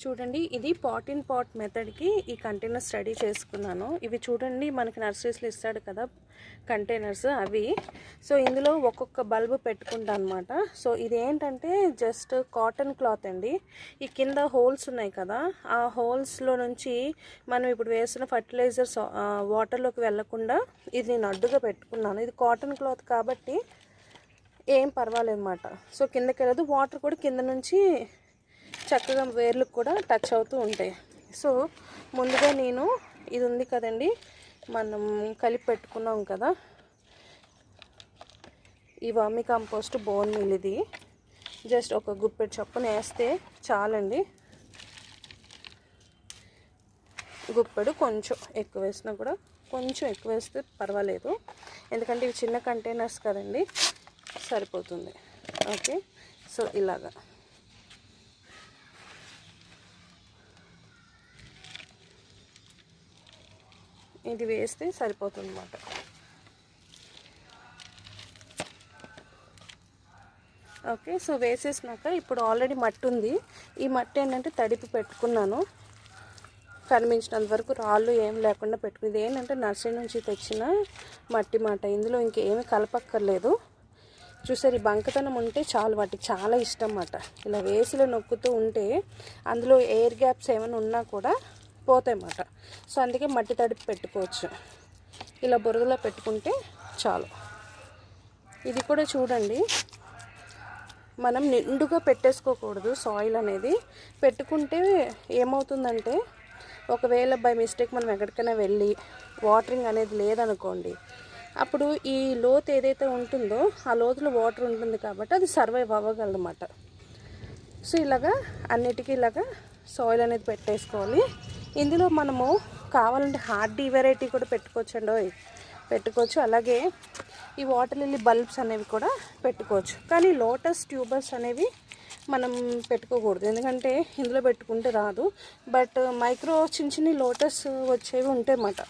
చూడండి, ఇది pot in pot మెథడ్కి ఈ కంటైనర్స్ రెడీ చేసుకున్నాను. ఇవి చూడండి, మనకి నర్సరీస్లో ఇస్తాడు కదా కంటైనర్స్, అవి. సో ఇందులో ఒక్కొక్క బల్బు పెట్టుకుంటా అనమాట. సో ఇది ఏంటంటే జస్ట్ కాటన్ క్లాత్ అండి. ఈ కింద హోల్స్ ఉన్నాయి కదా, ఆ హోల్స్లో నుంచి మనం ఇప్పుడు వేసిన ఫర్టిలైజర్స్ వాటర్లోకి వెళ్లకుండా ఇది నేను అడ్డుగా పెట్టుకున్నాను. ఇది కాటన్ క్లాత్ కాబట్టి ఏం పర్వాలేదు అన్నమాట. సో కిందకి వెళ్ళదు, వాటర్ కూడా కింద నుంచి చక్కగా వేర్లకు కూడా టచ్ అవుతూ ఉంటాయి. సో ముందుగా నేను ఇది ఉంది కదండి, మనం కలిపి పెట్టుకున్నాం కదా ఈ వర్మి కంపోస్ట్ బోన్ మీల్, ఇది జస్ట్ ఒక గుప్పెడు చొప్పున వేస్తే చాలండి. గుప్పెడు, కొంచెం ఎక్కువ వేసినా కూడా కొంచెం ఎక్కువ వేస్తే పర్వాలేదు, ఎందుకంటే ఇవి చిన్న కంటైనర్స్ కదండి, సరిపోతుంది. ఓకే, సో ఇలాగా ఇది వేస్తే సరిపోతుంది అన్నమాట. ఓకే, సో వేసేసినాక ఇప్పుడు ఆల్రెడీ మట్టి ఉంది. ఈ మట్టి ఏంటంటే తడిపి పెట్టుకున్నాను, కనిపించినంత వరకు రాళ్ళు ఏం లేకుండా పెట్టుకుంది. ఏంటంటే నర్సరీ నుంచి తెచ్చిన మట్టి మాట, ఇందులో ఇంకేమీ కలపక్కర్లేదు. చూసారు, ఈ బంకతనం ఉంటే చాలు, వాటికి చాలా ఇష్టం అన్నమాట. ఇలా వేసిలో నొక్కుతూ ఉంటే అందులో ఎయిర్ గ్యాప్స్ ఏమైనా ఉన్నా కూడా పోతాయి అన్నమాట. సో అందుకే మట్టి తడిపి పెట్టుకోవచ్చు, ఇలా బురదలో పెట్టుకుంటే చాలు. ఇది కూడా చూడండి, మనం నిండుగా పెట్టేసుకోకూడదు. సాయిల్ అనేది పెట్టుకుంటే ఏమవుతుందంటే, ఒకవేళ బై మిస్టేక్ మనం ఎక్కడికైనా వెళ్ళి వాటరింగ్ అనేది లేదనుకోండి, అప్పుడు ఈ లోతు ఏదైతే ఉంటుందో ఆ లోతులో వాటర్ ఉంటుంది కాబట్టి అది సర్వైవ్ అవ్వగలదన్నమాట. సో ఇలాగా అన్నిటికీ ఇలాగా సాయిల్ అనేది పెట్టేసుకోవాలి. ఇందులో మనము కావాలంటే హార్డీ వెరైటీ కూడా పెట్టుకోవచ్చు. అలాగే ఈ వాటర్ లిల్లీ బల్బ్స్ అనేవి కూడా పెట్టుకోవచ్చు. కానీ లోటస్ ట్యూబర్స్ అనేవి మనం పెట్టుకోకూడదు, ఎందుకంటే ఇందులో పెట్టుకుంటే రాదు. బట్ మైక్రో చిన్న లోటస్ వచ్చేవి ఉంటాయి అన్నమాట.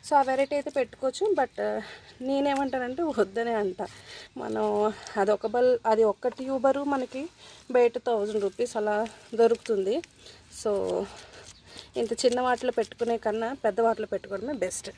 సో ఆ వెరైటీ అయితే పెట్టుకోవచ్చు. బట్ నేనేమంటానంటే వద్దనే అంట. మనం అది ఒక్క ట్యూబరు మనకి బయట 1000 రూపీస్ అలా దొరుకుతుంది. సో ఇంత చిన్న వాటిలో పెట్టుకునే కన్నా పెద్ద వాటిలో పెట్టుకోవడమే బెస్ట్.